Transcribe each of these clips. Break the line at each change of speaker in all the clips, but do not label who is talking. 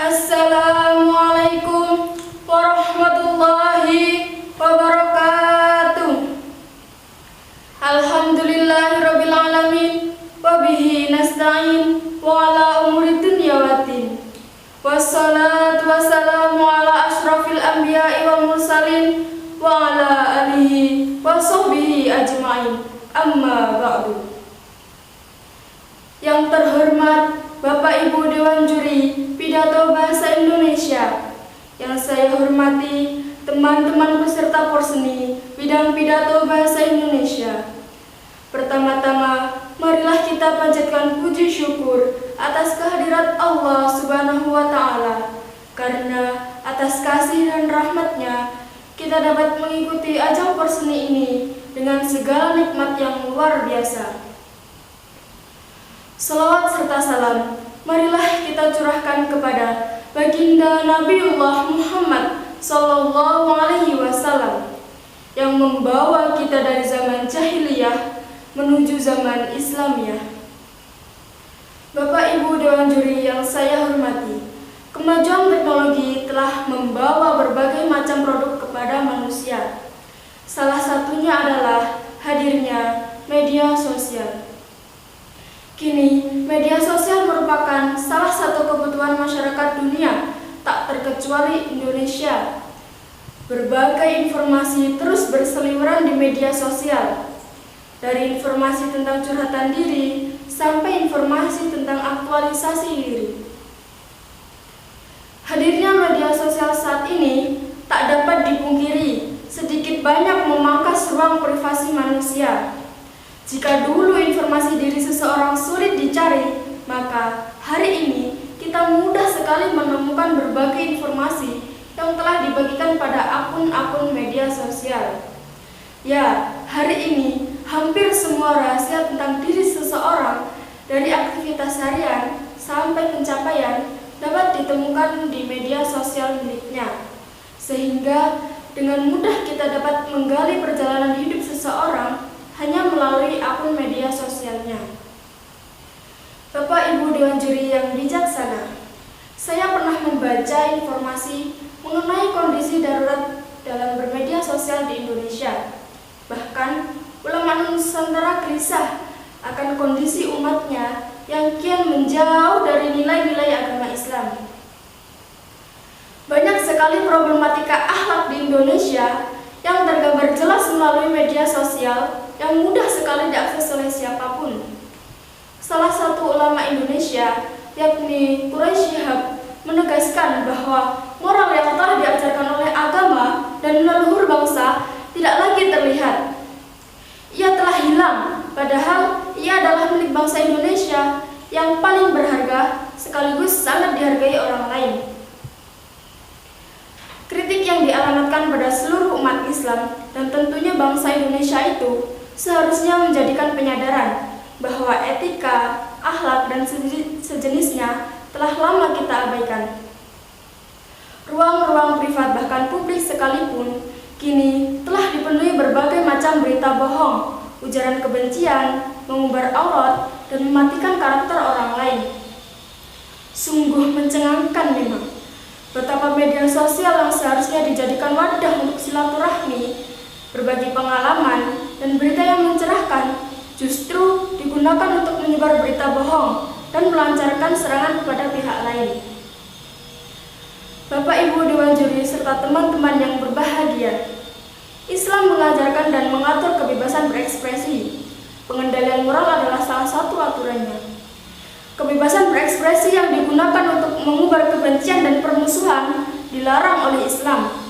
Assalamualaikum warahmatullahi wabarakatuh. Alhamdulillahirabbil alamin wa bihi nasta'in wa ala umuri dunya waddin. Wassalatu wassalamu ala asyrafil anbiya'i wal mursalin wa ala alihi wa sahbihi ajma'in. Amma ba'du. Yang terhormat Bapak Ibu Dewan Juri Pidato Bahasa Indonesia, yang saya hormati teman-teman peserta Porseni bidang Pidato Bahasa Indonesia. Pertama-tama, marilah kita panjatkan puji syukur atas kehadirat Allah Subhanahu wa Ta'ala, karena atas kasih dan rahmat-Nya kita dapat mengikuti ajang Porseni ini dengan segala nikmat yang luar biasa. Salawat serta salam marilah kita curahkan kepada baginda Nabiullah Muhammad Sallallahu Alaihi Wasallam yang membawa kita dari zaman jahiliyah menuju zaman Islamiyah. Bapak Ibu Dewan Juri yang saya hormati, kemajuan teknologi telah membawa berbagai macam produk kepada manusia. Salah satunya adalah hadirnya media sosial. Kini, media sosial merupakan salah satu kebutuhan masyarakat dunia, tak terkecuali Indonesia. Berbagai informasi terus berseliweran di media sosial, dari informasi tentang curhatan diri sampai informasi tentang aktualisasi diri. Hadirnya media sosial saat ini tak dapat dipungkiri, sedikit banyak memangkas ruang privasi manusia. Jika dulu informasi diri seseorang sulit dicari, maka hari ini kita mudah sekali menemukan berbagai informasi yang telah dibagikan pada akun-akun media sosial. Ya, hari ini hampir semua rahasia tentang diri seseorang, dari aktivitas harian sampai pencapaian, dapat ditemukan di media sosial miliknya. Sehingga dengan mudah kita dapat menggali perjalanan hidup seseorang hanya melalui akun media sosialnya. Bapak Ibu Dewan Juri yang bijaksana, saya pernah membaca informasi mengenai kondisi darurat dalam bermedia sosial di Indonesia. Bahkan, ulama Nusantara gelisah akan kondisi umatnya yang kian menjauh dari nilai-nilai agama Islam. Banyak sekali problematika akhlak di Indonesia yang tergambar jelas melalui media sosial yang mudah sekali diakses oleh siapapun. Salah satu ulama Indonesia, yakni Quraisy Shihab, menegaskan bahwa moral yang telah diajarkan oleh agama dan leluhur bangsa tidak lagi terlihat. Ia telah hilang, padahal ia adalah milik bangsa Indonesia yang paling berharga sekaligus sangat dihargai orang lain. Kritik yang dialamatkan pada seluruh umat Islam dan tentunya bangsa Indonesia itu seharusnya menjadikan penyadaran bahwa etika, akhlak, dan sejenisnya telah lama kita abaikan. Ruang-ruang privat bahkan publik sekalipun kini telah dipenuhi berbagai macam berita bohong, ujaran kebencian, mengumbar aurat, dan mematikan karakter orang lain. Sungguh mencengangkan memang betapa media sosial yang seharusnya dijadikan wadah untuk silaturahmi, berbagi pengalaman, dan berita yang mencerahkan justru digunakan untuk menyebar berita bohong dan melancarkan serangan kepada pihak lain. Bapak Ibu Dewan Juri serta teman-teman yang berbahagia, Islam mengajarkan dan mengatur kebebasan berekspresi. Pengendalian moral adalah salah satu aturannya. Kebebasan berekspresi yang digunakan untuk mengubar kebencian dan permusuhan dilarang oleh Islam.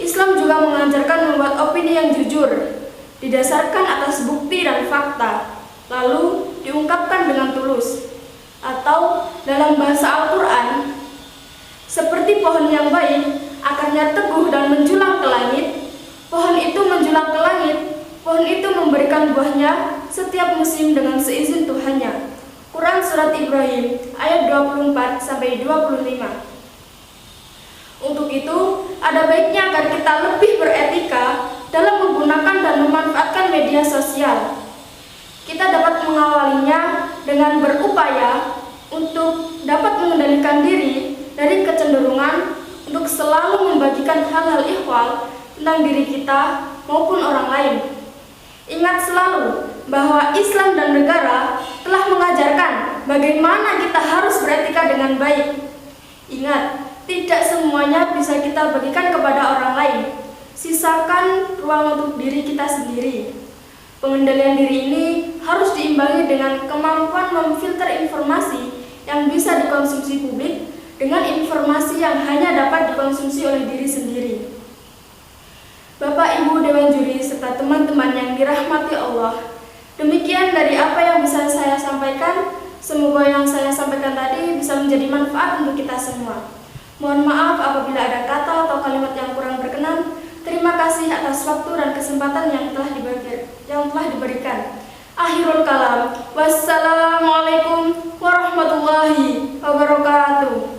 Islam juga mengajarkan membuat opini yang jujur, didasarkan atas bukti dan fakta, lalu diungkapkan dengan tulus. Atau dalam bahasa Al-Quran, seperti pohon yang baik, akarnya teguh dan menjulang ke langit, pohon itu menjulang ke langit, pohon itu memberikan buahnya setiap musim dengan seizin Tuhannya. Quran Surat Ibrahim ayat 24-25. Untuk itu, ada baiknya agar kita lebih beretika dalam menggunakan dan memanfaatkan media sosial. Kita dapat mengawalinya dengan berupaya untuk dapat mengendalikan diri dari membagikan hal-hal ihwal tentang diri kita maupun orang lain. Ingat selalu bahwa Islam dan negara telah mengajarkan bagaimana kita harus beretika dengan baik. Ingat, tidak semuanya bisa kita bagikan kepada orang lain. Sisakan ruang untuk diri kita sendiri. Pengendalian diri ini harus diimbangi dengan kemampuan memfilter informasi yang bisa dikonsumsi publik dengan informasi yang hanya dapat dikonsumsi oleh diri sendiri. Bapak, Ibu, Dewan Juri, serta teman-teman yang dirahmati Allah, demikian dari apa yang bisa saya sampaikan. Semoga yang saya sampaikan tadi bisa menjadi manfaat untuk kita semua. Mohon maaf apabila ada kata atau kalimat yang kurang berkenan. Terima kasih atas waktu dan kesempatan yang telah diberikan. Akhirul kalam. Wassalamualaikum warahmatullahi wabarakatuh.